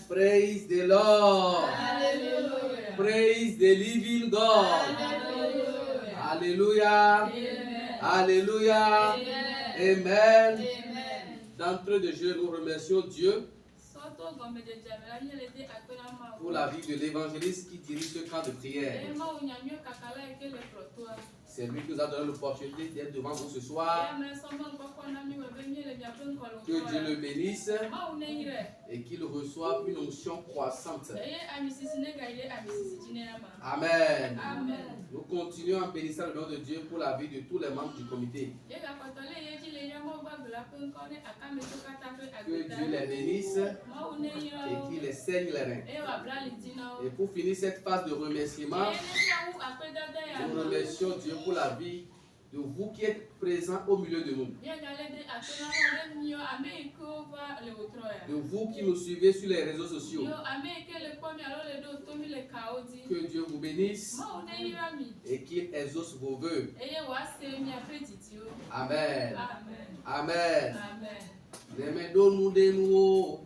Praise the Lord. Hallelujah. Praise the living God. Hallelujah. Alléluia. Alléluia. Amen. D'entrée de jeu, nous remercions Dieu pour la vie de l'évangéliste qui dirige ce camp de prière. C'est lui qui nous a donné l'opportunité d'être devant vous ce soir. Que Dieu le bénisse et qu'il reçoive une onction croissante. Amen. Nous continuons à bénir le nom de Dieu pour la vie de tous les membres du comité. Que Dieu les bénisse et qu'il les saigne les reins. Et pour finir cette phase de remerciement, nous remercions Dieu pour la vie de vous qui êtes présents au milieu de nous. De vous qui nous suivez sur les réseaux sociaux. Que Dieu vous bénisse et qu'il exauce vos vœux. Amen. Amen. Les mains nous de nous.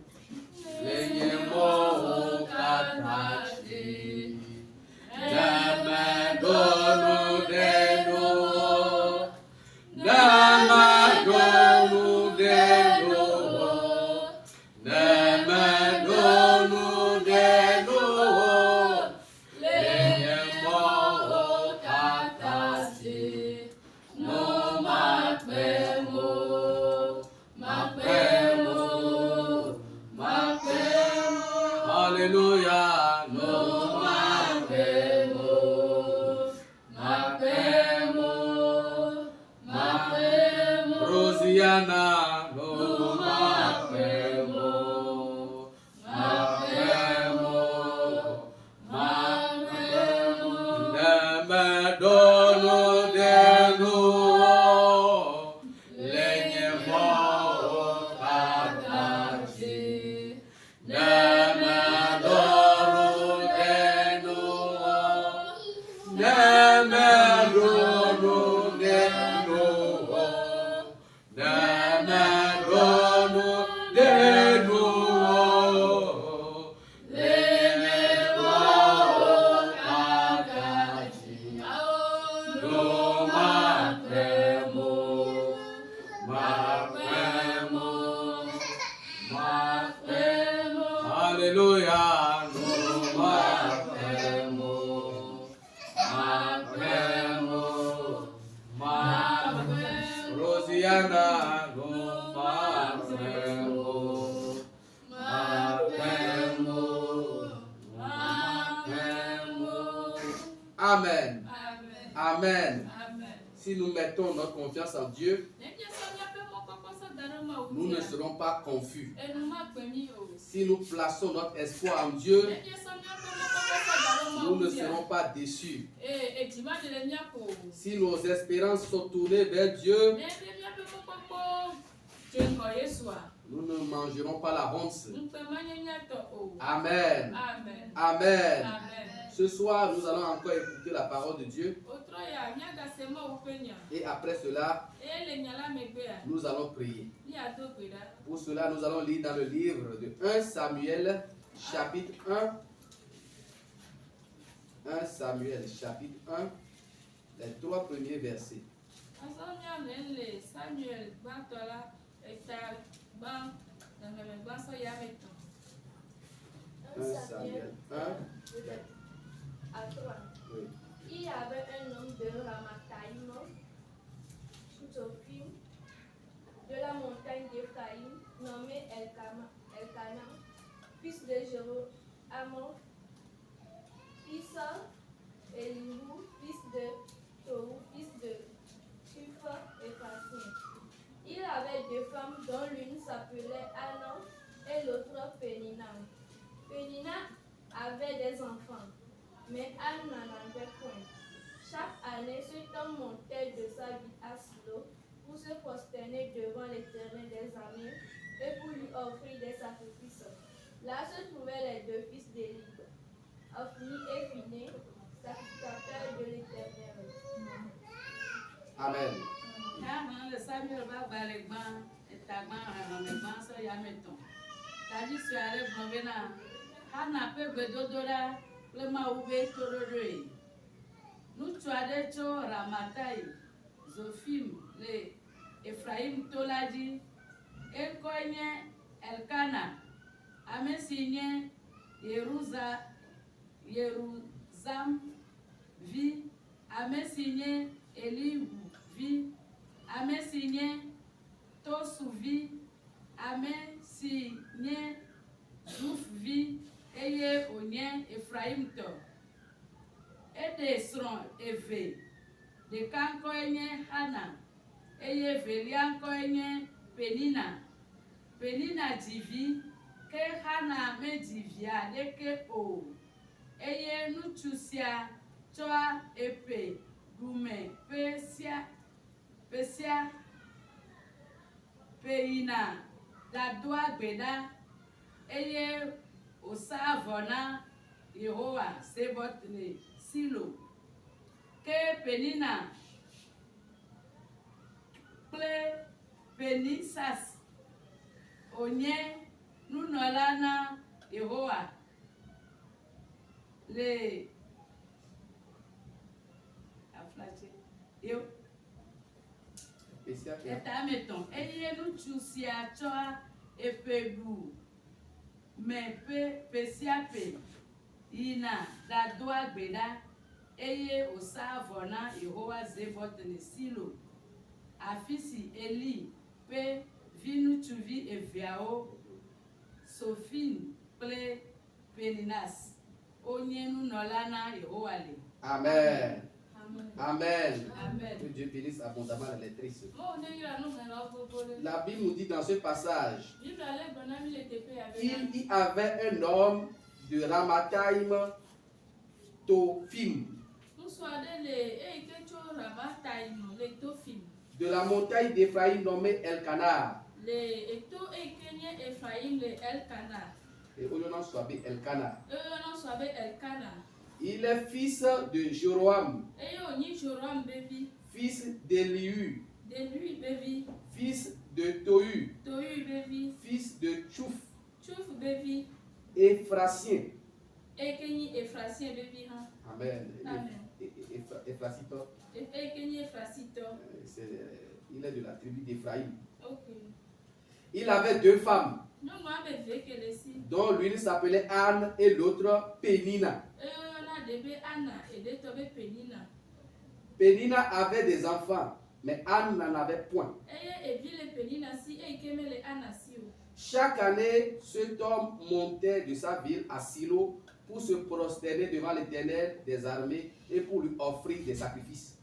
Les mots catachés. Les mains nous de nous. Les mains nous de nous. Les mains nous de nous. Les mots catachés. Nous m'appelons. Alléluia, nous m'appelons, Rosiana, nous m'appelons, ne me donne de nous, les mots partagés, Alléluia, nous m'appelons, Rosiana, nous m'appelons, Amen. Amen. Si nous mettons notre confiance en Dieu, nous ne serons pas confus. Si nous plaçons notre espoir en Dieu, nous ne serons pas déçus. Si nos espérances sont tournées vers Dieu, nous ne mangerons pas la honte. Amen. Amen. Ce soir, nous allons encore écouter la parole de Dieu. Et après cela, nous allons prier. Pour cela, nous allons lire dans le livre de 1 Samuel, chapitre 1. 1 Samuel, chapitre 1, les 3 premiers versets. 1 Samuel 1 à 3. Oui. Il y avait un homme de Ramathaïm, Sophim, de la montagne d'Éphraïm, nommé Elkana, fils de Jéroham, fils Elihu, fils de Tohu, fils de Shupha et Fassim. Il avait 2 femmes dont l'une s'appelait Anna et l'autre Pénina. Pénina avait des enfants, mais Anne n'en avait point. Chaque année, cet homme montait de sa vie à Silo pour se prosterner devant l'Éternel des armées et pour lui offrir des sacrifices. Là se trouvaient les 2 fils d'Élie, Ophni et Phiné, sacrificateurs de l'Éternel. Amen. Hana ƒe gbedodoɖa kple Mawu ƒe toɖoɖoe. Ŋutsu aɖe tso Ramatai, Zofim le Efraim to la dzi. Eŋkɔe nye Elkana, ame si nye Yeruzam vi, ame si nye Elihu vi, ame si nye Tosu vi, ame si nye Zuf vi, eye wònye Efraimtɔ. Eɖe srɔ̃ eve, ɖeka ŋkɔe nye Hana, eye velia ŋkɔe nye Penina. Penina dzi vi, ke Hana medzi vi aɖeke o, eye ŋutsu sia tsɔa epe ɖume pe yina ɖadoa gbe ɖa, eye wòsa vɔ na Yehowa Sebɔt le Silo. Ke Penina kple Penisas wònye nunɔla na Yehowa le etametɔn, eye ŋutsu sia tsɔa epe ɖu me pe sia pe yina ɖadoa gbe ɖa, eye wòsa vɔ na Yehowa Zebɔt le Silo, afi si Eli ƒe viŋutsuvi eveawo, Sofin kple Peninas, wonye nunɔla na Yehowa le. Amen. Amen. Amen. Amen. Que Dieu bénisse abondamment la lectrice. La Bible nous dit dans ce passage, il y avait un homme de Ramathaïm, Tophim, de la montagne d'Éphraïm nommé Elkana. Et au nom soit Elkana. Il est fils de Jéroam, fils d'Elihu, fils de Tohu, fils de Tchouf, Éphrasien. Amen. Éphrasito. Il est de la tribu d'Éphraïm. Il avait deux femmes, dont l'une s'appelait Anne et l'autre Pénina. Pénina avait des enfants, mais Anne n'en avait point. Chaque année, cet homme montait de sa ville à Silo pour se prosterner devant l'Éternel des armées et pour lui offrir des sacrifices.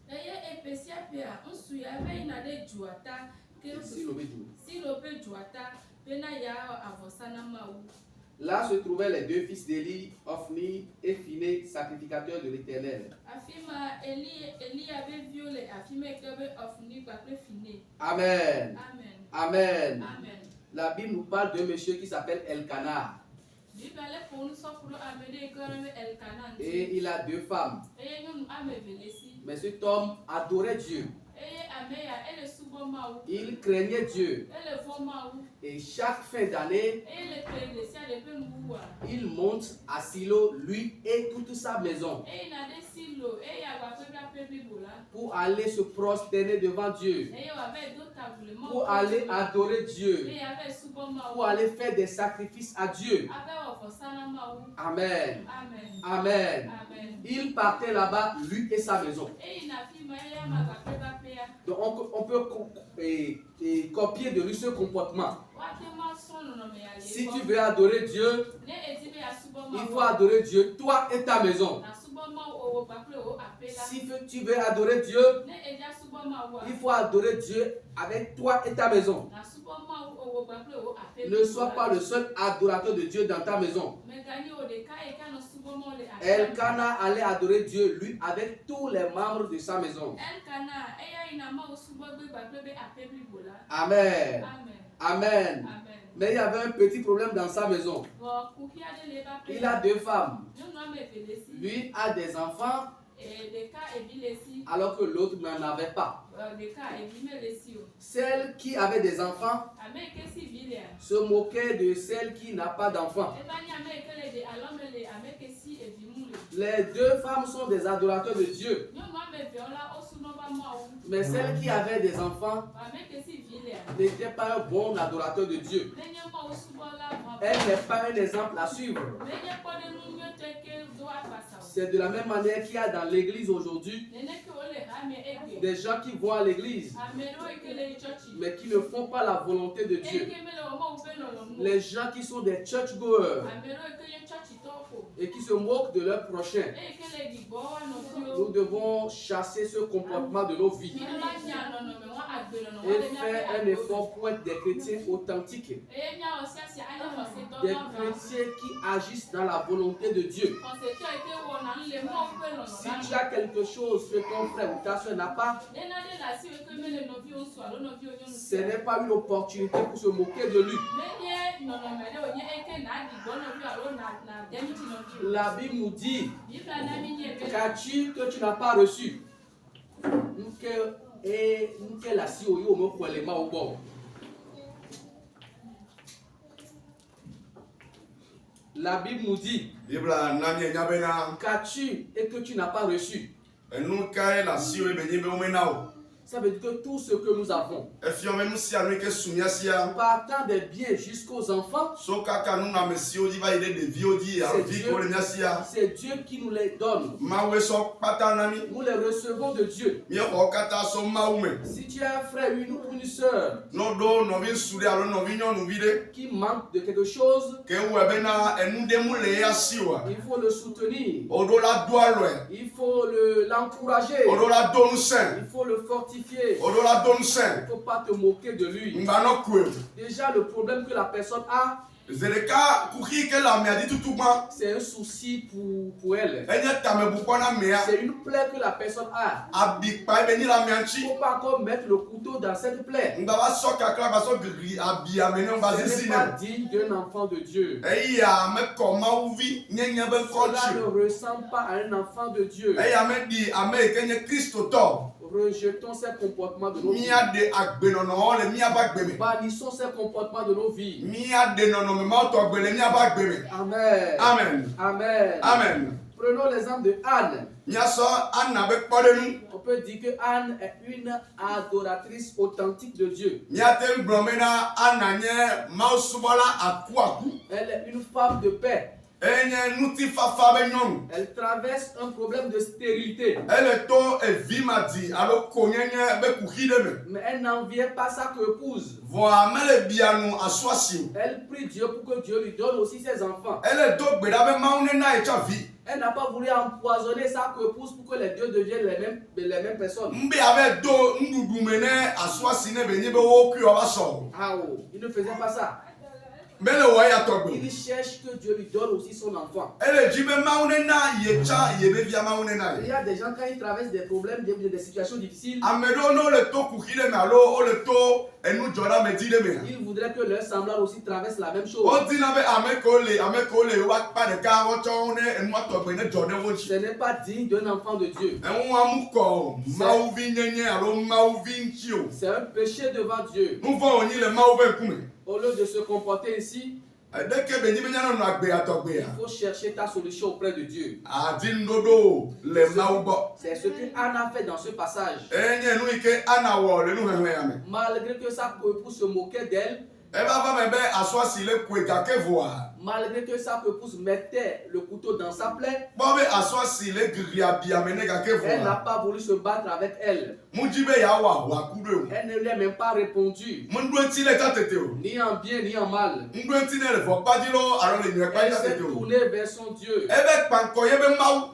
Là se trouvaient les deux fils d'Élie, Ophni et Phiné, sacrificateurs de l'Éternel. Amen. Amen. La Bible nous parle d'un monsieur qui s'appelle Elkana. Et il a deux femmes. Mais cet homme adorait Dieu. Il craignait Dieu. Et chaque fin d'année, il monte à Silo, lui et toute sa maison, pour aller se prosterner devant Dieu, pour aller adorer Dieu, pour aller faire des sacrifices à Dieu. Amen. Amen. Il partait là-bas, lui et sa maison. Donc on peut copier de lui ce comportement. Si tu veux adorer Dieu, il faut adorer Dieu, toi et ta maison. Si tu veux adorer Dieu, il faut adorer Dieu avec toi et ta maison. Ne sois pas le seul adorateur de Dieu dans ta maison. Elkana allait adorer Dieu, lui, avec tous les membres de sa maison. Amen. Amen. Mais il y avait un petit problème dans sa maison. Il a deux femmes. Lui a des enfants alors que l'autre n'en avait pas. Celle qui avait des enfants se moquait de celle qui n'a pas d'enfants. Les deux femmes sont des adorateurs de Dieu. Mais celle qui avait des enfants n'était pas un bon adorateur de Dieu. Elle n'est pas un exemple à suivre. C'est de la même manière qu'il y a dans l'église aujourd'hui des gens qui vont à l'église mais qui ne font pas la volonté de Dieu. Les gens qui sont des churchgoers et qui se moquent de leur prochain. Nous devons chasser ce comportement de nos vies et faire un effort pour être des chrétiens authentiques, des chrétiens qui agissent dans la volonté de Dieu. Si tu as quelque chose que ton frère ou ta soeur n'a pas, ce n'est pas une opportunité pour se moquer de lui. La Bible nous dit, qu'as-tu que tu n'as pas reçu? La Bible nous dit, qu'as-tu et que tu n'as pas reçu? Ça veut dire que tout ce que nous avons, partant des biens jusqu'aux enfants, c'est Dieu qui nous les donne. Nous les recevons de Dieu. Si tu as un frère ou une soeur qui manque de quelque chose, il faut le soutenir. Il faut l'encourager. Il faut le fortifier. Il ne faut pas te moquer de lui. Déjà, le problème que la personne a, c'est un souci pour elle. C'est une plaie que la personne a. Il ne faut pas encore mettre le couteau dans cette plaie. Ce n'est pas digne d'un enfant de Dieu. Cela ne ressemble pas à un enfant de Dieu. Rejetons ces comportements de nos vies. Bannissons ces comportements de nos vies. Amen. Amen. Amen. Amen. Prenons l'exemple de Anne. On peut dire que Anne est une adoratrice authentique de Dieu. Elle est une femme de paix. Elle traverse un problème de stérilité. Mais elle n'en vient pas sa épouse. Elle prie Dieu pour que Dieu lui donne aussi ses enfants. Elle n'a pas voulu empoisonner sa épouse pour que les deux deviennent les mêmes personnes. Ah oh, il ne faisait pas ça. Il cherche que Dieu lui donne aussi son enfant. Il y a des gens quand ils traversent des problèmes, des situations difficiles, ils voudraient que leurs semblables aussi traversent la même chose. Ce n'est pas digne d'un enfant de Dieu. C'est un péché devant Dieu. Au lieu de se comporter ainsi, il faut chercher ta solution auprès de Dieu. C'est ce que Anna a fait dans ce passage. Malgré que sa épouse se moquait d'elle, malgré que sa épouse mettait le couteau dans sa plaie, elle n'a pas voulu se battre avec elle. Elle ne lui a même pas répondu, ni en bien ni en mal. Elle s'est tournée vers son Dieu.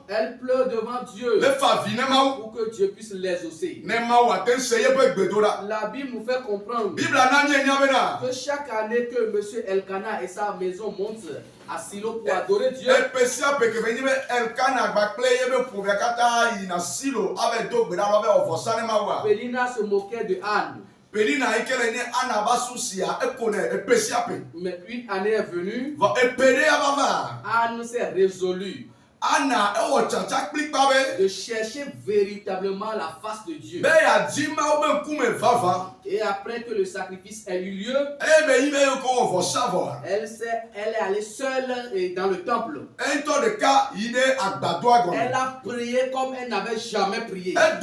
Elle pleure devant Dieu pour que Dieu puisse l'exaucer. La Bible nous fait comprendre que chaque année que M. Elkanah et sa maison montent à Silo pour adorer Dieu, Pélina se moquait de Anne. Mais une année est venue, Anne s'est résolue de chercher véritablement la face de Dieu. Et après que le sacrifice ait eu lieu, elle est allée seule dans le temple. Elle a prié comme elle n'avait jamais prié. Elle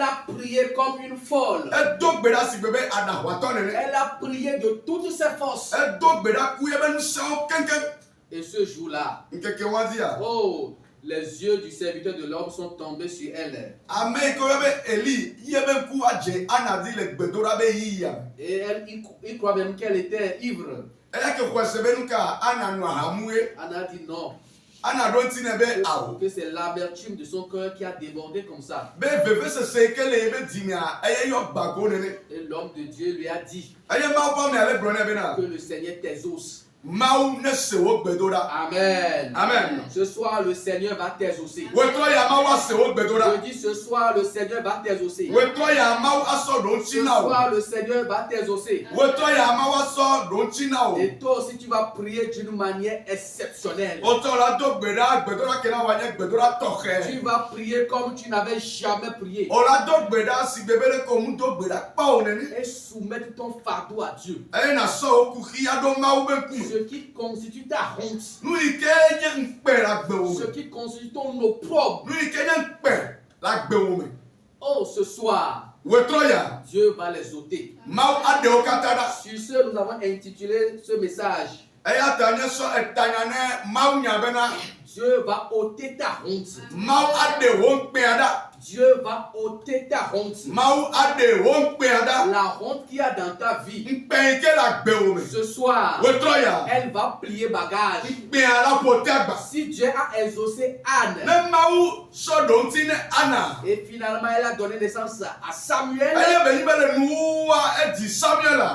a prié comme une folle. Elle a prié de toutes ses forces. Et ce jour-là, oh, les yeux du serviteur de l'homme sont tombés sur elle. Et il croit même qu'elle était ivre. Anna dit non. Que c'est l'amertume de son cœur qui a débordé comme ça. Et l'homme de Dieu lui a dit que le Seigneur t'exauce. Amen. Amen. Ce soir, le Seigneur va t'exaucer. Je dis ce soir, le Seigneur va t'exaucer. Ce soir, le Seigneur va t'exaucer. Et toi aussi, tu vas prier d'une manière exceptionnelle. Tu vas prier comme tu n'avais jamais prié. Et soumettre ton fardeau à Dieu. Ce qui constitue ta honte. Ce qui constitue ton opprobre. Oh, ce soir, Dieu va les ôter. Sur ce, nous avons intitulé ce message. Dieu va ôter ta honte. Dieu va ôter ta honte. La honte qu'il y a dans ta vie. Ce soir, elle va plier bagage. Si Dieu a exaucé Anne, et finalement elle a donné naissance à Samuel,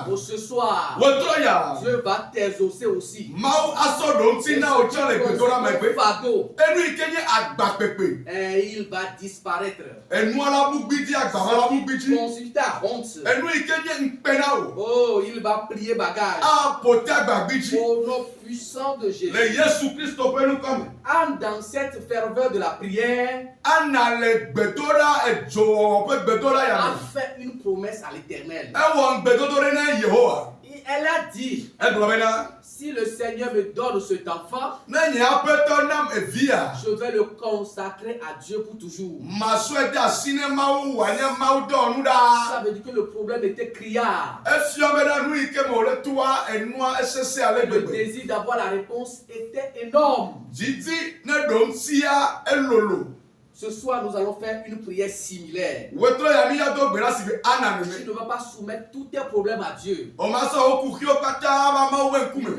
pour ce soir, Dieu va t'exaucer aussi. Et il va disparaître. Ce qui constitue ta honte. Oh, il va plier bagage. Au nom puissant de Jésus. Anne, dans cette ferveur de la prière, a fait une promesse à l'Éternel. Elle a dit, si le Seigneur me donne cet enfant, je vais le consacrer à Dieu pour toujours. Ça veut dire que le problème était criard. Le désir d'avoir la réponse était énorme. Ce soir, nous allons faire une prière similaire. Tu ne vas pas soumettre tous tes problèmes à Dieu. Quel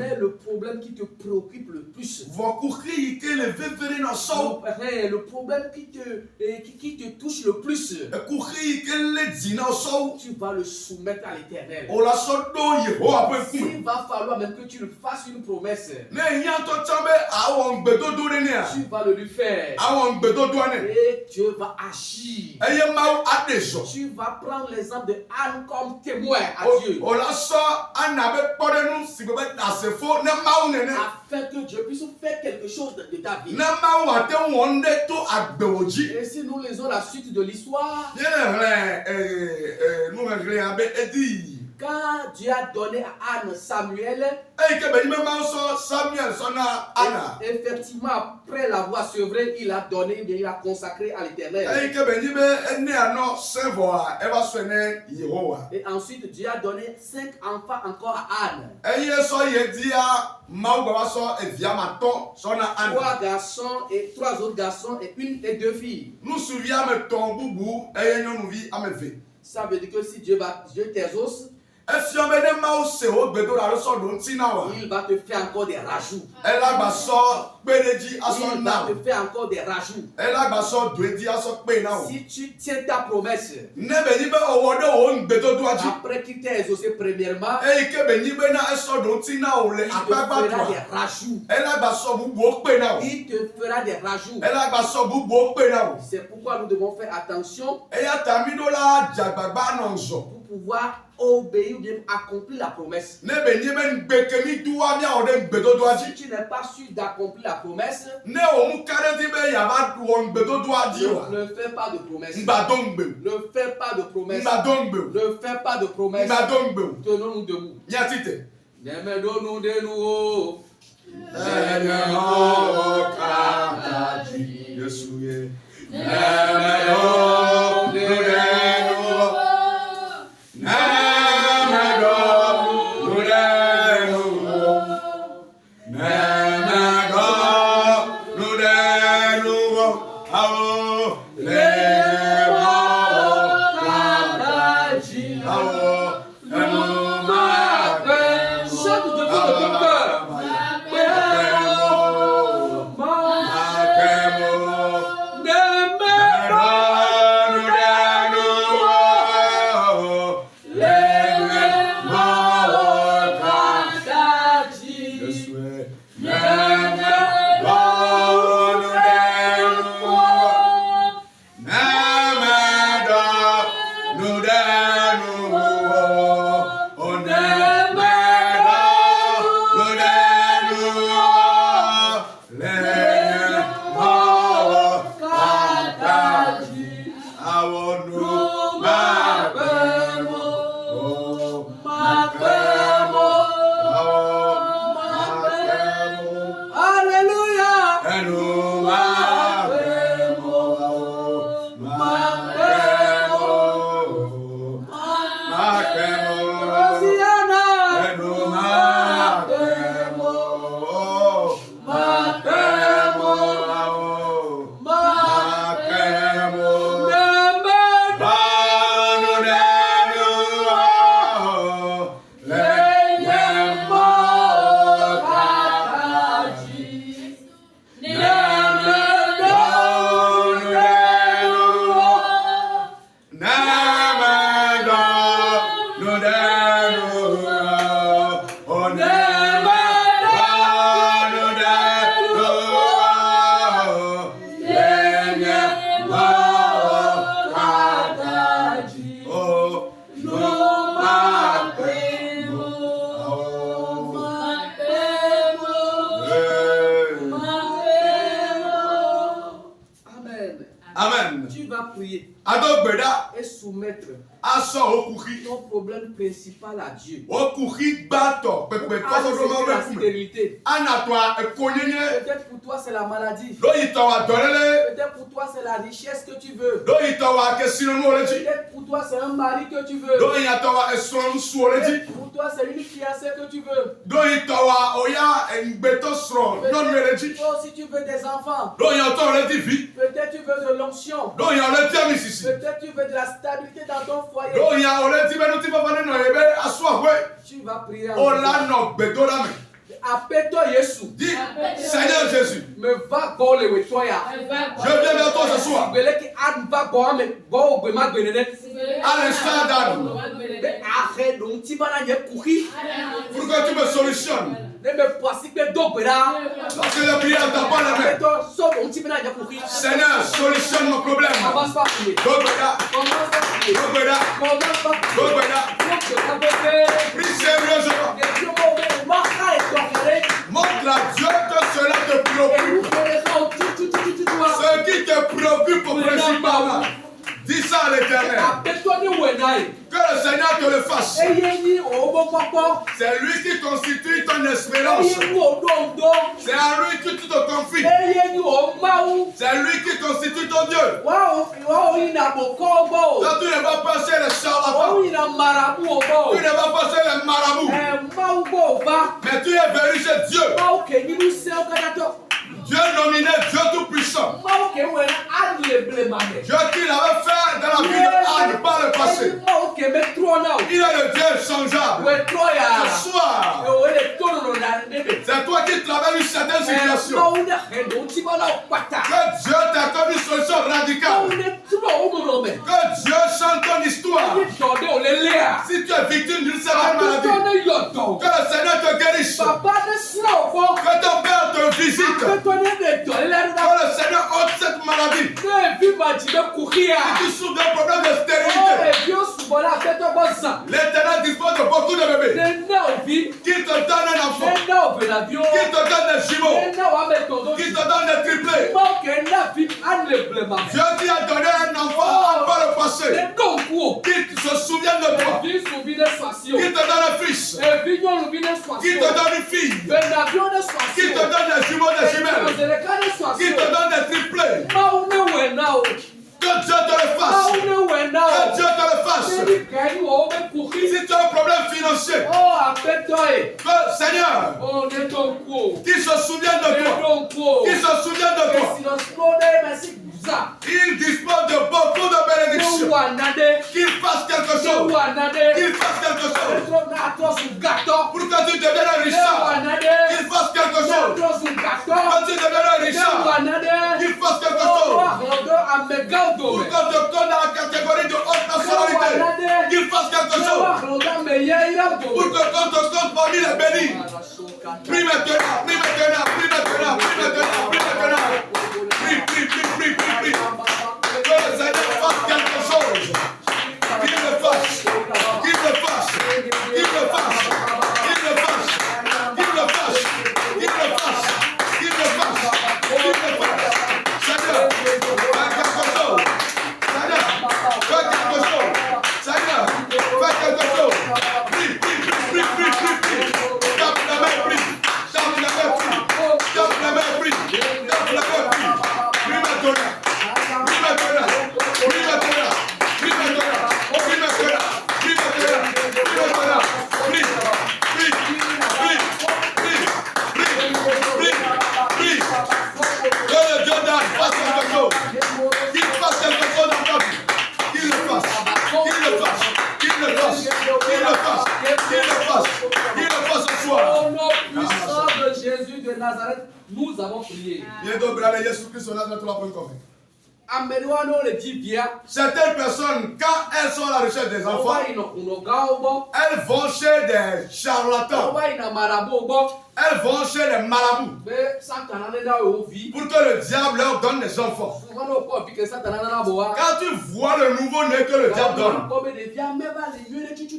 est le problème qui te préoccupe le plus? Le problème qui te touche le plus. Tu vas le soumettre à l'Éternel. Il va falloir même que tu le fasses une promesse. Tu vas le lui faire. Et Dieu va agir. Tu vas prendre l'exemple de Anne comme témoin à Dieu. Afin que Dieu puisse faire quelque chose de ta vie. Et si nous lisons la suite de l'histoire, quand Dieu a donné à Anne Samuel, effectivement, après l'avoir sevré, il a donné, il a consacré à l'Éternel. Et ensuite, Dieu a donné 5 enfants encore à Anne. 3 garçons et 3 autres garçons et 1 et 2 filles. Ça veut dire que si Dieu t'exauce, il va te faire encore des rajouts. Il va te faire encore des rajouts. Si tu tiens ta promesse, après qu'il t'ait exaucé premièrement, il te fera des rajouts. Il te fera des rajouts. C'est pourquoi nous devons faire attention pour pouvoir obéir ou bien accomplir la promesse. Si Si tu n'es pas sûr d'accomplir la promesse, ne fais pas de promesse. Ne fais pas de promesse. Ne fais pas de promesse. Tenons-nous debout. Amen. Tu vas prier et soumettre ton problème principal à Dieu. Fidélité. La fidélité. Peut-être pour toi c'est la maladie. Peut-être pour toi c'est la richesse que tu veux. Peut-être pour toi c'est un mari que tu veux. Peut-être pour toi c'est une fiancée que tu veux. Peut-être si tu veux des enfants. Peut-être tu veux de l'onction. Peut-être tu veux de la stabilité dans ton foyer. Tu vas prier en appelle-toi Jésus. Dis, Seigneur Jésus, me va le je viens vers toi ce soir. À l'instant d'Adam, pour que tu me solutionnes. Lorsque le client t'a pas la main, Seigneur, solutionne mon problème. Prie sérieusement. Montre à Dieu que cela te préoccupe. Ce qui te préoccupe principalement. Dis ça à l'Éternel. Que le Seigneur te le fasse. C'est lui qui constitue ton espérance. C'est à lui que tu te confies. C'est lui qui constitue ton Dieu. Quand tu ne vas pas chez les charlatans, tu ne vas pas chez les marabouts, mais tu es venu chez Dieu. Dieu nominé, Dieu tout-puissant. Dieu qui l'avait fait dans la vie de Anne par le passé. Il est le Dieu changeable. Ce soir, c'est toi qui travailles une certaine situation. Que Dieu t'accorde une solution radicale. Que Dieu chante ton histoire. Si tu es victime d'une certaine maladie, que le Seigneur te guérisse. Que ton Père te visite. Que le Seigneur ôte cette maladie. Si tu souffres d'un problème de stérilité, L'Éternel dispose de beaucoup de bébés. Qui te donne un enfant. Qui te donne des jumeaux. Qui te donne des triplés. Dieu qui a donné un enfant par le passé. Qui se souvient de toi. Qui te donne un fils. Qui te donne une fille. Qui te donne des jumeaux, des jumelles. Qui te donne des triplés. Que Dieu te le fasse. Que Dieu te le fasse. Si tu as un problème financier, que Seigneur, qui se souvient de toi, qui se souvient de toi, il dispose de beaucoup de bénédictions. Qu'il fasse quelque chose. Qu'il fasse quelque chose. Pour que tu deviennes un richard. Qu'il fasse quelque chose. Que tu deviennes un richard. Qu'il fasse quelque chose. Pour que tu comptes dans la catégorie de haute nationalité. Qu'il fasse quelque chose. Pour que quand tu comptes parmi les bénis. Prie maintenant, prie maintenant, prie maintenant, prie maintenant, prie maintenant. Prie, prie, prie, prie, prie, prie. Que le Seigneur fasse quelque chose. Qu'il le fasse. Qu'il le fasse. Qu'il le fasse. Qu'il le fasse. Qu'il le fasse. Qu'il le fasse. Qu'il le fasse. Qu'il le fasse. Seigneur, fais quelque chose. Seigneur, fais quelque chose. Seigneur, fais quelque chose. Prie, prie, prie, prie, prie, prie, prie. Tape la main, prie. Tape la main, prie. Tape la main, prie. Tape la main, prie. Prie maintenant. Prie maintenant. Prie maintenant. Prie maintenant. Prie maintenant. Prie maintenant. Prie maintenant. Prie. Prie. Prie. Prie. Prie. Prie. Que le Dieu d'âge fasse quelque chose. Qu'il fasse quelque chose dans ta vie. Qu'il le fasse. Qu'il le fasse. Qu'il le fasse. Qu'il le fasse. Qu'il le fasse. Qu'il le fasse ce soir. Au nom puissant de Jésus de Nazareth, nous avons prié. Bientôt, brother Jésus-Christ, on a notre convaincre. Certaines personnes, quand elles sont à la recherche des enfants, elles vont chez des charlatans. Elles vont chez les marabouts pour que le diable leur donne des enfants. Quand tu vois le nouveau-né que le diable donne,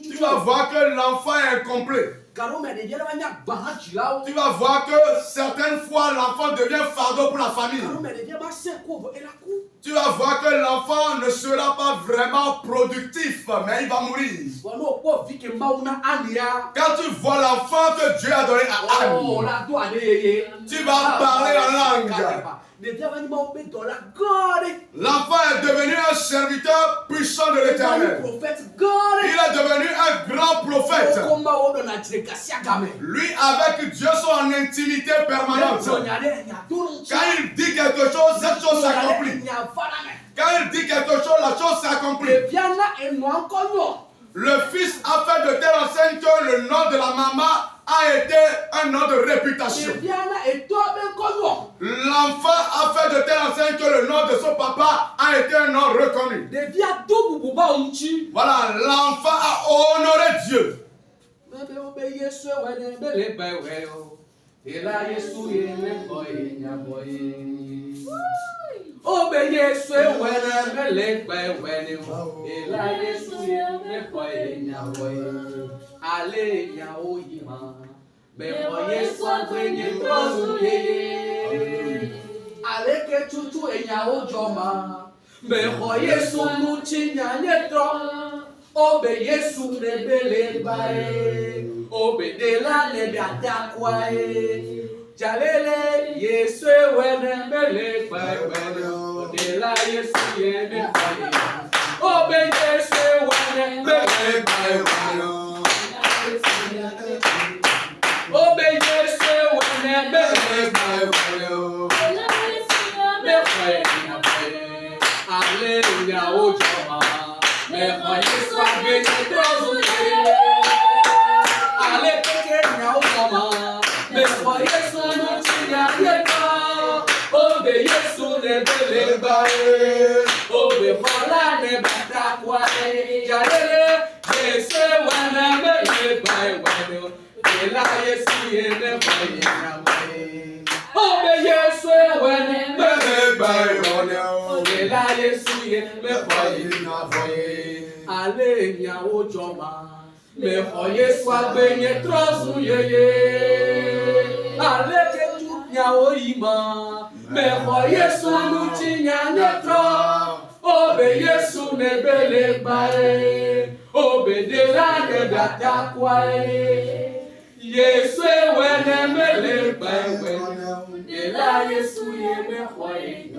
tu vas voir que l'enfant est incomplet. Tu vas voir que certaines fois l'enfant devient fardeau pour la famille. Tu vas voir que l'enfant ne sera pas vraiment productif, mais il va mourir. Quand tu vois l'enfant que Dieu a donné à Anne, tu vas parler en langue. L'enfant est devenu un serviteur puissant de l'Éternel. Il est devenu un grand prophète. Lui, avec Dieu, sont en intimité permanente. Quand il dit quelque chose, cette chose s'accomplit. Quand il dit quelque chose, la chose s'accomplit. Le fils a fait de telle enseigne que le nom de la maman a été un nom de réputation. L'enfant a fait de telle enseigne que le nom de son papa a été un nom reconnu. Voilà, l'enfant a honoré Dieu. Jalele Yesu wene mele wene odela Yesu yene faye obe Yesu wene mele wene obe Yesu wene mele wene Alleluia ojoma me Yesu agene trozuye ale pequena ojoma me Yesu Obe Yesu ne belebae, obe fola ne batakwae, jalele Yesu wana belebae wane, ela Yesu yene bae namae. Obe Yesu wana belebae wane, ela Yesu yene bae namae. allez, niao joma. Mais voyez soit baigné trop yeye. Allez que tout niao ima. Mais voyez son outil niane trop. Obeye son nebele bae. Obedela ne gata kwae. Yesu wene mele bae. Ela Yesu yeme kwae.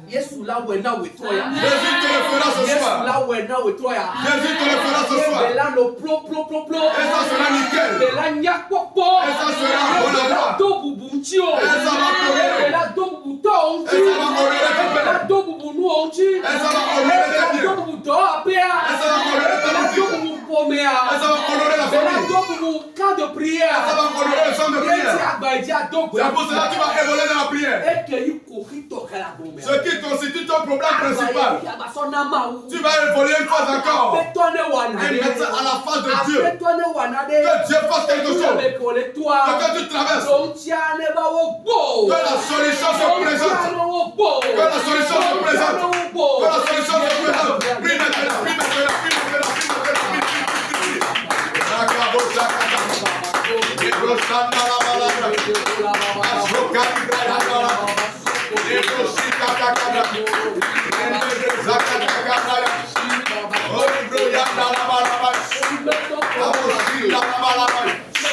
Yesu là où est là où est toi. Jésus te le fera ce soir. Yesu là où est là où est toi. Jésus te le fera ce soir. Et là le plo. Et ça sera nickel. Et là nyakpopo. Et ça sera bon à voir. Do bubuchio. Et ça va honorer. Et là do bubuto onchi. Et ça va honorer ton Et là père. do bubunu onchi. Et ça va honorer Et là tes do biens. bubuto apea. Et ça va honorer ta Et là do boutique. bubupomea. Et ça va honorer la Et là famille. do bubu camp de prière. Et ça va honorer le centre de prière. C'est pour cela que tu vas évoluer dans la prière. Et que you corrito la bombe. Ce qui constitue ton problème principal. Tu vas évoluer une fois encore. Et mettre ça à la face de Dieu. Que Dieu fasse quelque chose. Que tu traverses. Que la solution se présente. Que la solution se présente. Que la solution se présente. Prie maintenant, prie maintenant, prie maintenant, prie maintenant, prie, prie, prie, prie. Rakabo, Zakata. Ebro Sanda la balada. Ashokari Bradadala. Ebro Shikata Kada. Ebro Zakata Kada. Ebro Yanda la balaba. Abo Shida la balaba.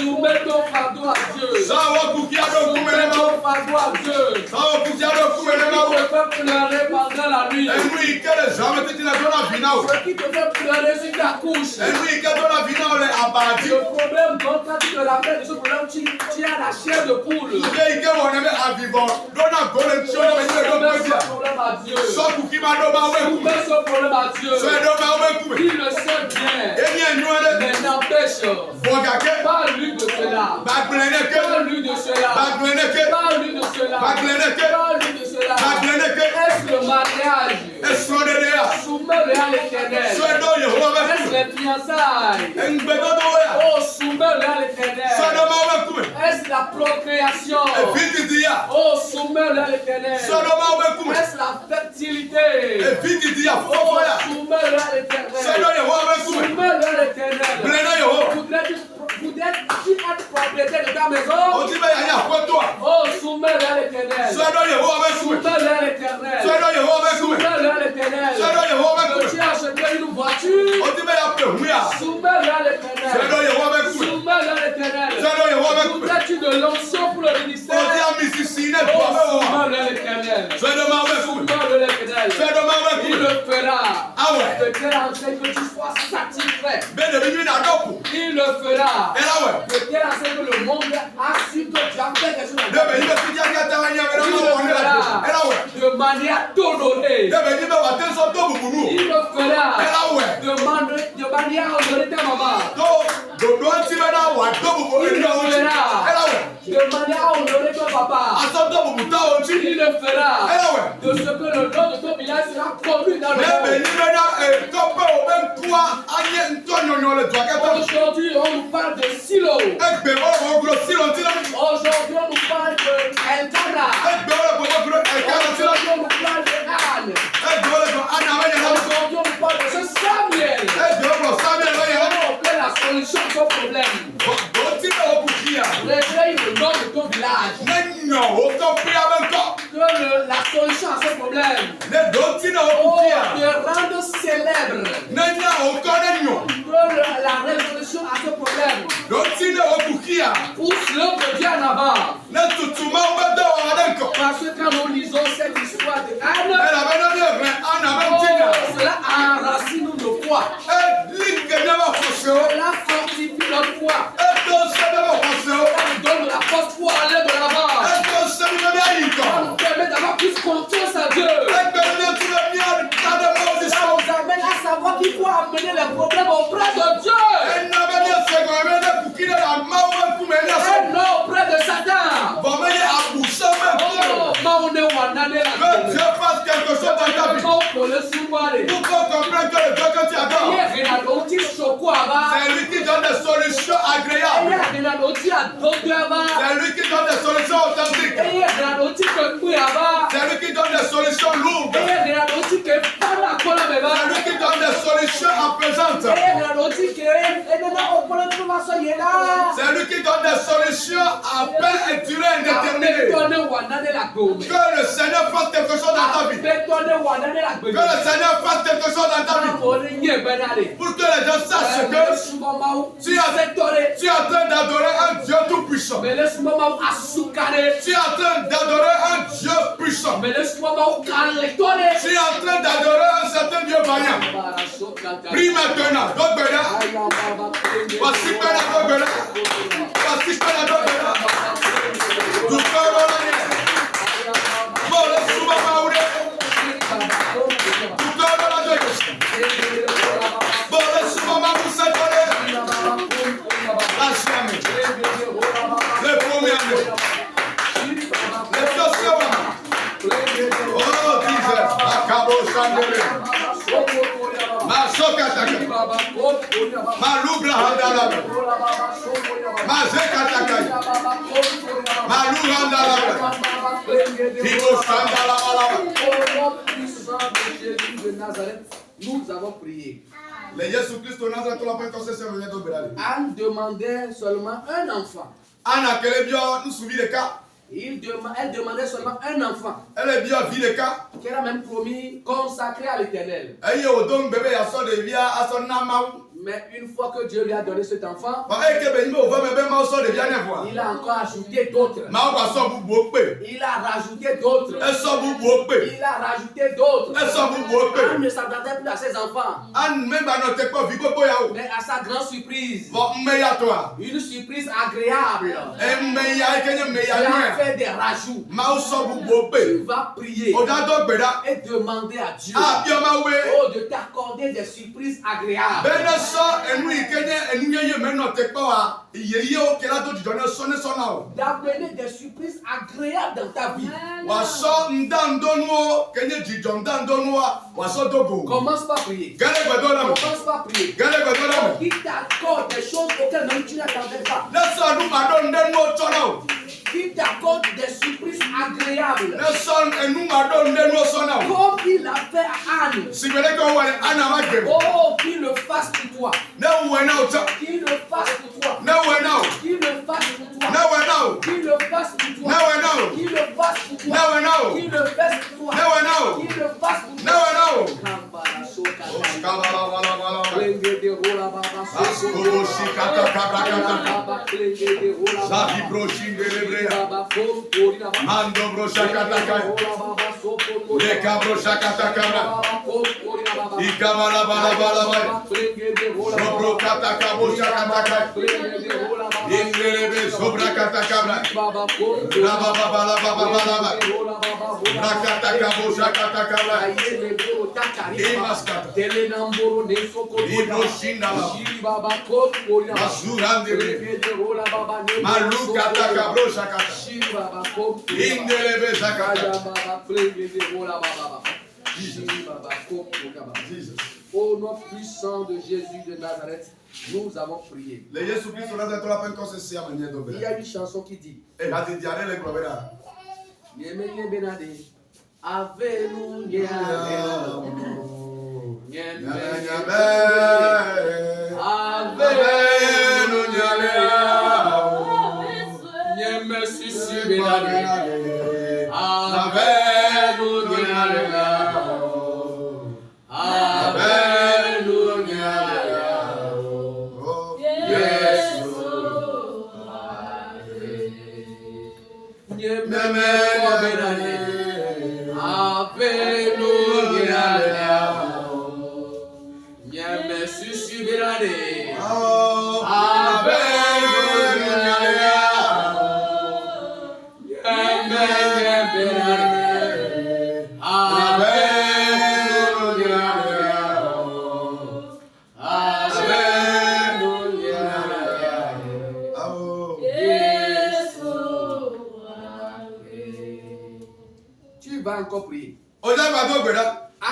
Soumets ton fardeau à Dieu. Sawa Kukiado Soumets Kumelema. ton fardeau à Dieu. Sawa Kukiado Ce qui Kumelema. te fait pleurer pendant la nuit. Enui que les hommes te disent dans la finale. Ce qui te fait pleurer sur ta couche. Enui que dans la finale est abattu. Le problème, donc, quand tu te rappelles de ce problème, tu as la chair de poule. Ike on aime à vivre. Dona golem chio mais tu Soumets dois ce dire. problème à Dieu. So Kukima do ba we ku. Soumets ce problème à Dieu. So do ba we ku. Il le sait bien. Eni enwele. Mais n'empêche, Bogake. parle-lui de cela. Bagleneke. Parle-lui de cela. Bagleneke. Parle-lui de cela. Bagleneke. Parle-lui de cela. Bagleneke. Est-ce le mariage? Esrodedea. Soumets-le à l'éternel. So do Yehova Est-ce ku. les fiançailles? Engbedo do ya. Oh, soumets-le à So l'éternel. do ma we ku. Est-ce la procréation? Vite dia. Oh, soumets-le à l'éternel. So do ma we ku. Est-ce la fertilité? Vite dia. Oh, Fo ya. soumets-le à So do l'éternel. Yehova ku. Soumets-le à l'éternel. Blena Yehova. Voudrais-tu être propriétaire de ta maison? Otibe ya ya ko to. Oh, soumets-le à l'éternel. So do Yehova ku. Soumets-le à l'éternel. So do Yehova ku. Soumets-le à l'éternel. So do Yehova ku. Que tu as acheté une voiture. Otibe ya pe hu ya. Soumets-le à So l'éternel. do Yehova ku. Soumets-le à l'éternel. So do Yehova ku. Voudrais-tu de l'onction pour le ministère? Oti amisisi ne Oh, to be o. soumets-le à l'éternel. So do ma we ku. Soumets-le à l'éternel. So do ma we Il ku. le fera. Ah ouais. De telle enseigne que tu sois satisfait. Be de bi na dopu. Il le fera. Era we. De telle enseigne que le monde a su que tu as fait quelque chose. De be ibe ti ja ka ta nya be Il na le ma wona la. Era we. fera de manière honorée. De be ibe wa te so to bubunu. Il le fera Era we. de manière honorée ta maman. To do do ti be na wa to bubu Il e le na o. fera Era we. de manière honorée ton papa. Aso to bubu ta o ti. Il le fera Era we. de ce que le nom de ton village sera connu dans le De be monde. ibe na e to pe o ben kwa anye ntonyo le to ka ta. Aujourd'hui, on nous parle de Silo. Egbe o gro si lo ti la. Aujourd'hui, on nous parle de Elkana. Egbe o gro e ka ti la. Aujourd'hui, on nous parle de Anne. Egbe o ana wa ya la. Aujourd'hui, on nous parle de ce Samuel. Egbe o Samuel wa ya la. On fait la solution à ton problème. Bo ti be o bukia. Réveille le nom de ton village. Nenyo o to pe abenko. Que la solution à ce problème. Ne do ti na o Oh, bukia. te rendre célèbre. Nenya o ko nenyo. Que la résolution à ce problème. Do ti na o bukia. Pousse l'œuvre de Dieu en avant. Ne tutuma o be do wa abenko. Parce que quand nous lisons cette histoire de Anne, Ela be no de re ana ben tina. oh, cela enracine nos foi. E linke ne ba foseo. Cela fortifie notre foi. E do se ne ba foseo. Cela nous donne la force pour aller de l'avant. E do se ne ba Ça yiko. nous permet d'avoir plus confiance en Dieu. Egbe ne ti le mi a ta de mo di Ça so. nous amène à savoir qu'il faut amener les problèmes auprès de Dieu. Ena be ne se go be ne bukina la ma o ku me ne so. Et non auprès de Satan. Bo me ye abusa me ku. Oh, ma Pour qu'on comprenne que le Dieu que tu adores, c'est lui qui donne des solutions agréables. C'est lui qui donne des solutions authentiques. C'est lui qui donne des solutions lourdes. C'est lui qui donne des solutions apaisantes. C'est lui qui donne des solutions à peine et durée indéterminée. Que le Seigneur fasse quelque chose dans ta vie. Que le Seigneur fasse quelque chose dans ta vie. Pour que les gens sachent que tu es en train d'adorer un Dieu tout puissant. Tu es en train d'adorer un Dieu puissant. Tu es en train d'adorer un certain Dieu vaillant. Prie maintenant. Voici Nous avons prié. Le Jésus-Christ au Nazareth, la peine qu'on se serve de Berali. Anne demandait seulement un enfant. Anne a quel bien nous souvi le cas. Elle demandait seulement un enfant. Elle est bien vu le cas. Qu'elle a même promis consacré à l'Éternel. Mais une fois que Dieu lui a donné cet enfant, il a encore ajouté d'autres. Il a rajouté d'autres. Il a rajouté d'autres. Anne ne s'attendait plus à ses enfants. Mais à sa grande surprise, une surprise agréable, il a fait des rajouts. Tu vas prier et demander à Dieu de t'accorder des surprises agréables. D'amener des surprises agréables dans ta vie. Commence par prier. Commence par prier. Il t'accorde des choses auxquelles même tu n'attendais pas. Il t'accorde des surprises agréables. Comme il l'a fait à Anne. Oh, qu'il le fasse pour toi. Qu'il le fasse pour toi. Qu'il le fasse pour toi. Qu'il le fasse pour toi. Qu'il le fasse pour toi. Qu'il le fasse pour toi. Qu'il le fasse pour toi. Mando broshakataka. Lekabro shakatakara. Ikamala bala bala bala. Sobro kataka boshakataka. Ingelebe sobra katakabra. Raba bala bala bala. Rakataka boshakatakabra. Imaskata. Ibroshindala. Mazurandebe. Malukataka broshakata. Ingelebe zakata. Au nom puissant de Jésus de Nazareth, nous avons prié. Il y a une chanson qui dit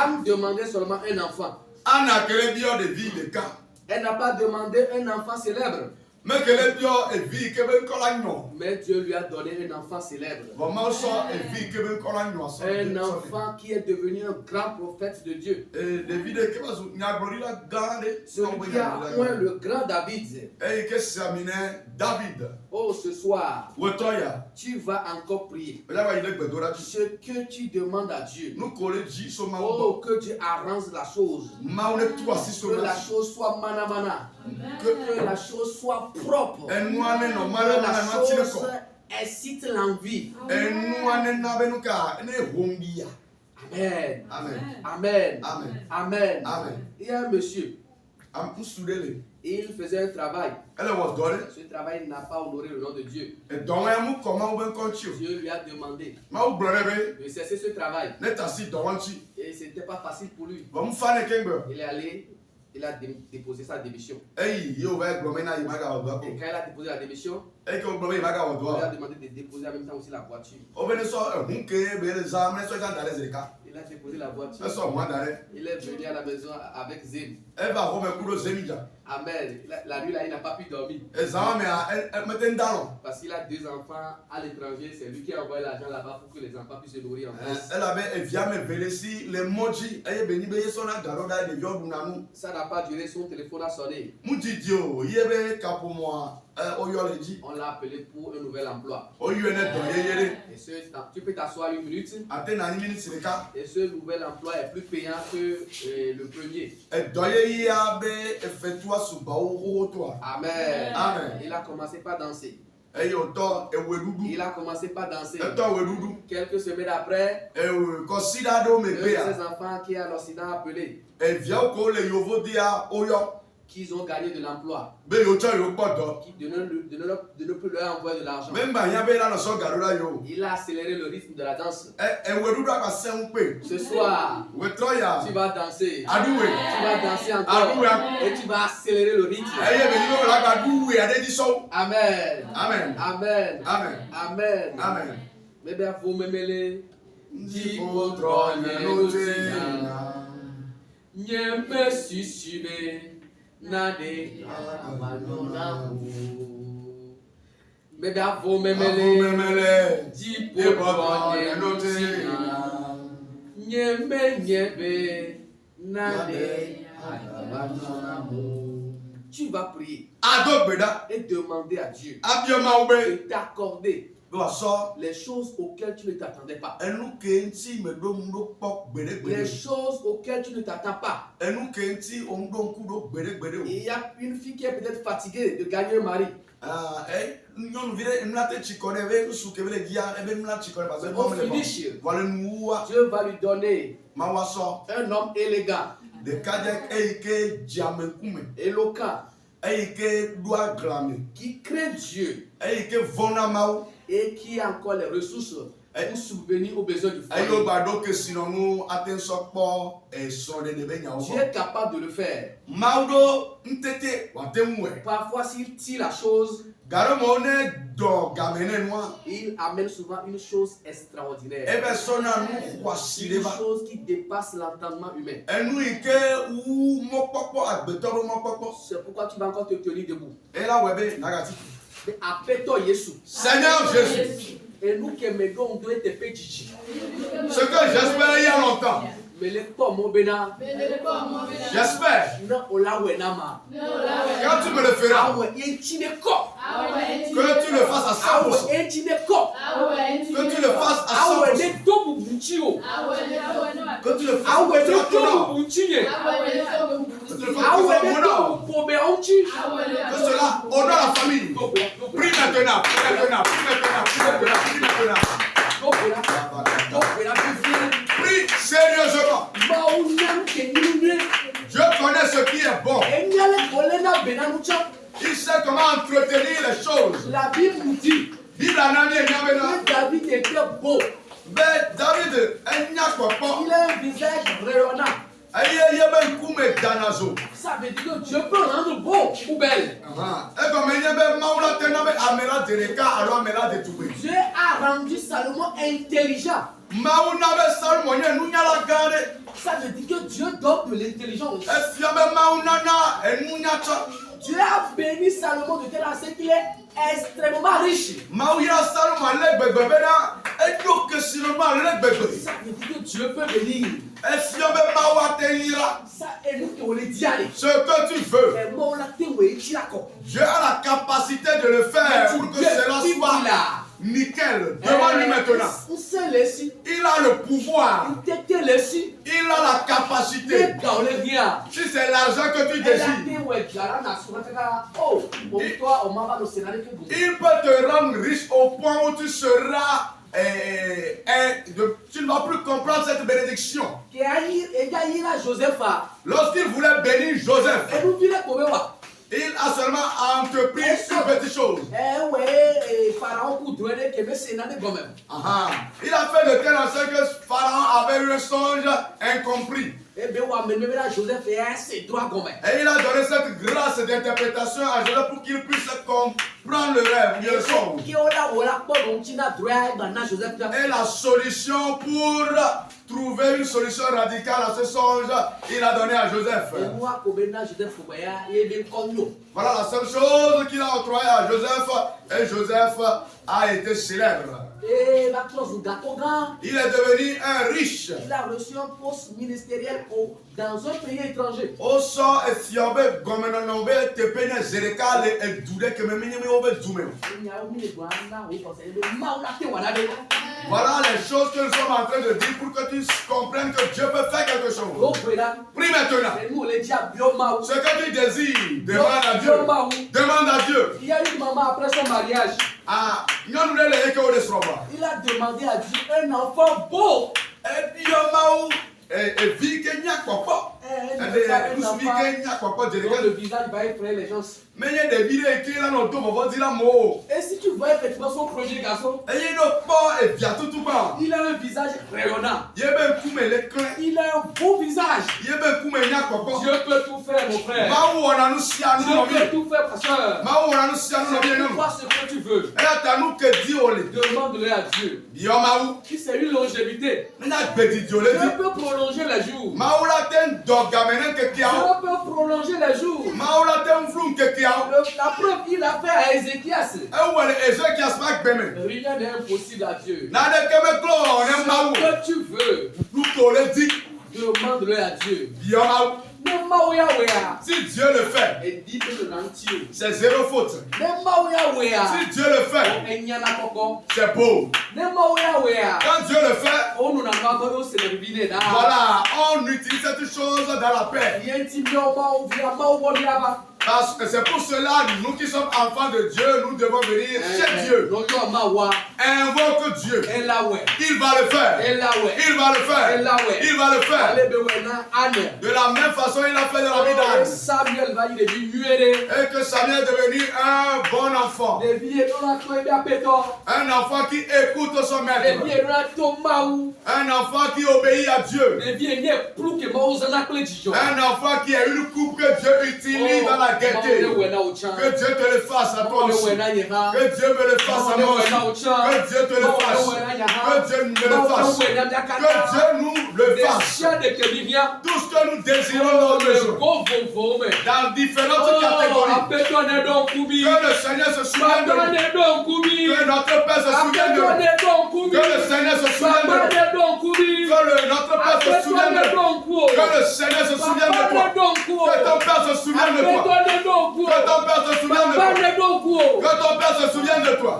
Anne demandait seulement un enfant. Anna quelle bio de vie de cas. Elle n'a pas demandé un enfant célèbre. Mais quelle bio et vie que ben colagno. Mais Dieu lui a donné un enfant célèbre. Vraiment ça et vie que ben colagno. Un enfant qui est devenu un grand prophète de Dieu. David que va nyagori la grande. Celui qui a oint le grand David. Et que ça mine David. Oh, ce soir, Wotoya. tu vas encore prier. Ce que tu demandes à Dieu. Oh, que Dieu arrange la chose. Que la chose soit manamana. Que la chose soit propre. Que la chose excite l'envie. Amen. Amen. Amen. Amen. Il y a un monsieur. Il faisait un travail. Ce travail n'a pas honoré le nom de Dieu. Dieu lui a demandé de cesser ce travail. Et ce n'était pas facile pour lui. Il est allé, il a déposé sa démission. Et quand il a déposé la démission, il a demandé de déposer en même temps aussi la voiture. Il a déposé la voiture. Il est venu à la maison avec Zéb. Amen. La nuit là, il n'a pas pu dormir. Parce qu'il a 2 enfants à l'étranger. C'est lui qui a envoyé l'argent là-bas pour que les enfants puissent se nourrir en France. Ça n'a pas duré, son téléphone a sonné. On l'a appelé pour un nouvel emploi. Et tu peux t'asseoir 1 minute. Et ce nouvel emploi est plus payant que le premier. Amen. Amen. Il a commencé par danser. Il a commencé par danser. Quelques semaines après, un de ses enfants qui est à l'Occident a appelé qu'ils ont gagné de l'emploi, de ne plus leur envoyer de l'argent. Il a accéléré le rythme de la danse. Ce soir, tu vas danser. Tu vas danser encore. Et tu vas accélérer le rythme. Amen. Amen. Amen. Amen. Amen. Mais bien, vous me mêlez. Nade amanyonamu Bebe avo memele Jipo bonye Nyembe nyebe Nade amanyonamu. Tu vas prier et demander à Dieu de t'accorder les choses auxquelles tu ne t'attendais pas. Les choses auxquelles tu ne t'attends pas. Il y a une fille qui est peut-être fatiguée de gagner un mari. Au finish, Dieu va lui donner un homme élégant, éloquent, qui craint Dieu et qui a encore les ressources pour subvenir aux besoins du foyer. Dieu est capable de le faire. Parfois, s'il tire la chose, il amène souvent une chose extraordinaire. Une chose qui dépasse l'entendement humain. C'est pourquoi tu vas encore te tenir debout. Appelle-toi Jésus. Seigneur Jésus. Et nous qui aimons, on doit être petits. Ce que j'espère il y a longtemps. J'espère. Quand tu me le feras, que tu le fasses à 100%. Que tu le fasses à 100%. Que tu le fasses à ton nom. Que cela honore la famille. Prie maintenant. Prie sérieusement. Je connais ce qui est bon. Il sait comment entretenir les choses. La Bible nous dit que David était beau. Mais David, il a un visage rayonnant. Ça veut dire que Dieu peut rendre beau ou belle. Dieu a rendu Salomon intelligent. Ça veut dire que Dieu donne de l'intelligence. Dieu a béni Salomon de telle sorte qu'il est extrêmement riche. Ça veut dire que Dieu peut bénir. Ça est nous qui on les dit aller. Ce que tu veux, Dieu a la capacité de le faire pour que cela soit nickel. Demande-lui maintenant. Il a le pouvoir. Il a la capacité. Si c'est l'argent que tu désires, il peut te rendre riche au point où tu seras. Tu ne vas plus comprendre cette bénédiction. Lorsqu'il voulait bénir Joseph, il a seulement entrepris une petite chose. Il a fait de telle sorte que Pharaon avait eu un songe incompris. Et il a donné cette grâce d'interprétation à Joseph pour qu'il puisse comprendre le rêve, le songe. Et la solution pour trouver une solution radicale à ce songe, il a donné à Joseph. Voilà la seule chose qu'il a octroyée à Joseph, et Joseph a été célèbre. Il est devenu un riche. Il a reçu un poste ministériel dans un pays étranger. Voilà les choses que nous sommes en train de dire pour que tu comprennes que Dieu peut faire quelque chose. Prie maintenant. Ce que tu désires, demande à Dieu. Demande à Dieu. Il y a une maman après son mariage. Il a demandé à Dieu un enfant beau. Et vie que n'y a quoi pas. Le visage va effrayer les gens. Et si tu vois effectivement son premier garçon, il a un visage rayonnant. Il a un beau visage. Dieu peut tout faire, mon frère. Dieu peut tout faire, ma soeur. Vois ce que tu veux. Demande-le à Dieu. Si c'est une longévité, Dieu peut prolonger les jours. Dieu peut prolonger les jours. La preuve qu'il a fait à Ézéchias. Rien n'est impossible à Dieu. Ce que tu veux, demande-le à Dieu. Si Dieu le fait, c'est zéro faute. Si Dieu le fait, c'est beau. Quand Dieu le fait, voilà, on utilise cette chose dans la paix. Parce que c'est pour cela, nous qui sommes enfants de Dieu, nous devons venir chez Dieu. Invoque Dieu. Il va le faire. Il va le faire. Il va le faire. De la même façon, il a fait de la vie d'Anne. Et que Samuel est devenu un bon enfant. Un enfant qui écoute son maître. Un enfant qui obéit à Dieu. Un enfant qui a une coupe que Dieu utilise dans la gaieté. Que Dieu te le fasse à toi aussi. Que Dieu me le fasse à moi aussi. Que Dieu te le fasse. Que Dieu me le fasse. Que Dieu nous le fasse. Tout ce que nous désirons dans le jour. Dans différentes catégories. Que le Seigneur se souvienne de nous. Que notre Père se souvienne de nous. Que le Seigneur se souvienne de nous. Que notre Père se souvienne de nous. Que le Seigneur se souvienne de toi. Que ton Père se souvienne de toi. Que ton Père se souvienne de toi. Que ton Père se souvienne de toi.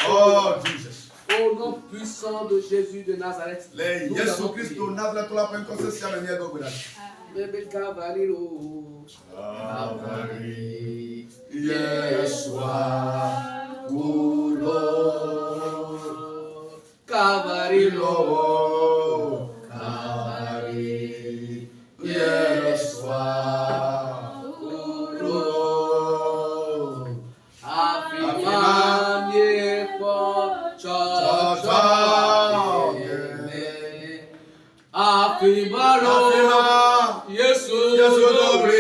Oh, Jesus. Au nom puissant de Jésus de Nazareth. Yesu Kristo Nazareth la penkosa sia na niego gura. Bebe Cavaliro. Cavari. Yeshua. Gulo. Cavaliro. Cavari. Afirmalo, Yesu dobre,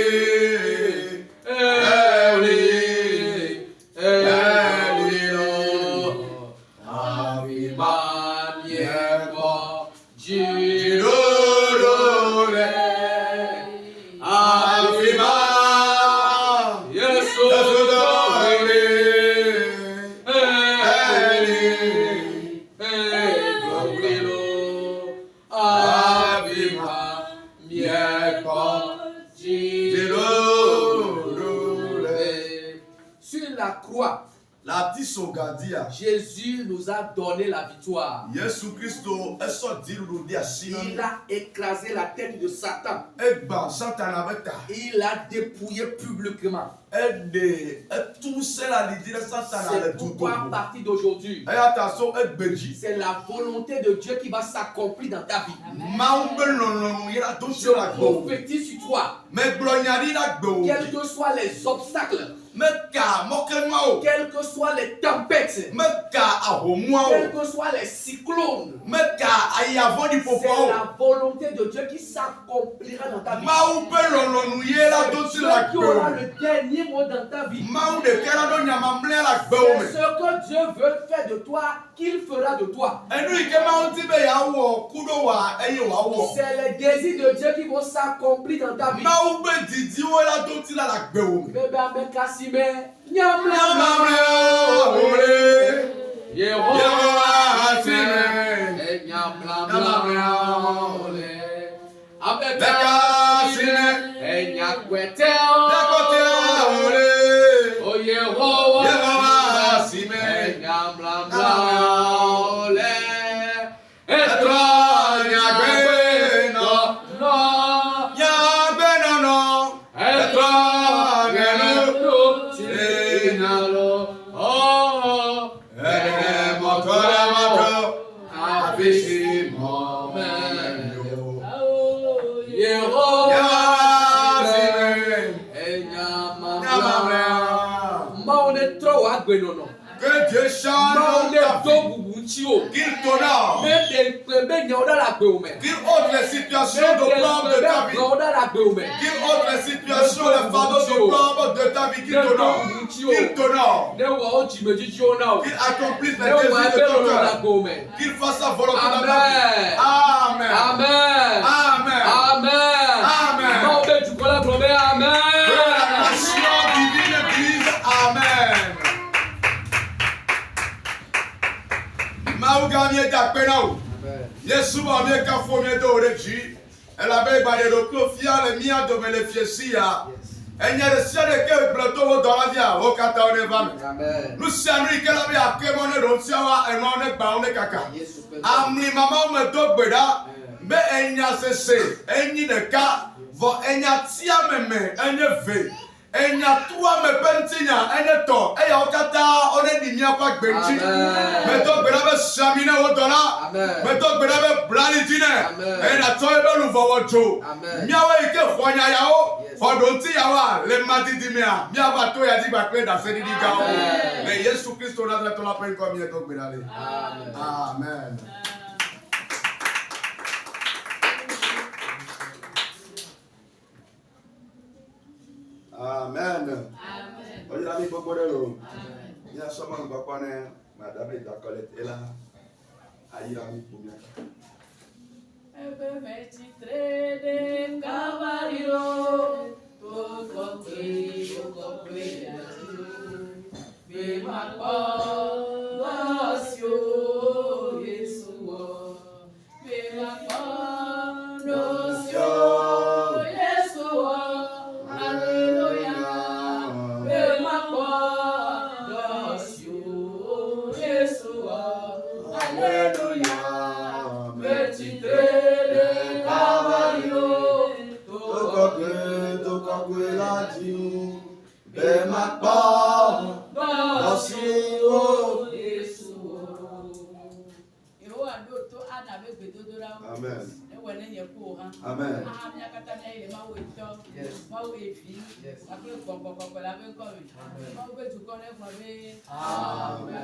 Jésus nous a donné la victoire. Il a écrasé la tête de Satan. Il a dépouillé publiquement. C'est pourquoi à partir d'aujourd'hui, c'est la volonté de Dieu qui va s'accomplir dans ta vie. Je prophétise sur toi. Quels que soient les obstacles, quelles que soient les tempêtes, quels que soient les cyclones, c'est la volonté de Dieu qui s'accomplira dans ta vie. C'est Dieu qui aura le dernier mot dans ta vie. C'est ce que Dieu veut faire de toi qu'il fera de toi. C'est les désirs de Dieu qui vont s'accomplir dans ta vie. Que Dieu change qu'il t'honore, qu'il ôte les situations de plomb de ta vie, qu'il ôte les situations, les fardeaux de plomb de ta vie, qu'il t'honore, qu'il accomplisse les désirs de ton cœur, qu'il fasse sa volonté dans ta vie. Amen. Amen. Amen. Amen. Amen. Amen. Que la nation divine dise Amen. Maugamier d'Apenao. Yesu mamie kafomie do reji. Elle avait badé le clofia le mia de me le fiesia. Elle n'y a de ciel que le plateau dans la dia au kata on evame. Nous savons qu'elle avait à kemone ronsiawa et non ne baone kaka. Amli maman me do beda. Mais elle n'y a cessé. Elle n'y de cas. Va elle n'y a tia meme. Elle n'y ve. Elle n'y a trois me pentina. Elle n'y to. Et au kata on est dit n'y a pas que benji. Mais donc beda chamina au dollar. Mais donc beda blanitine. Elle a toi et nous va watcho. Miawa ike khonya yao. Fodonti yawa le matiti mea. Miawa to ya di bakwe da sedi di gao. Mais Jésus Christ on a la tola peine comme il donc beda. Amen. Amen. Oye la mi poco de lo. Ya somos un poco ne madame da colette là. Ayi la mi pour bien. Ebe meti trede cavallo. Toko kwe yatu. Be makwa nosio Yesuo. Be makwa nosio Yesuo. Amen. Amen. Amen.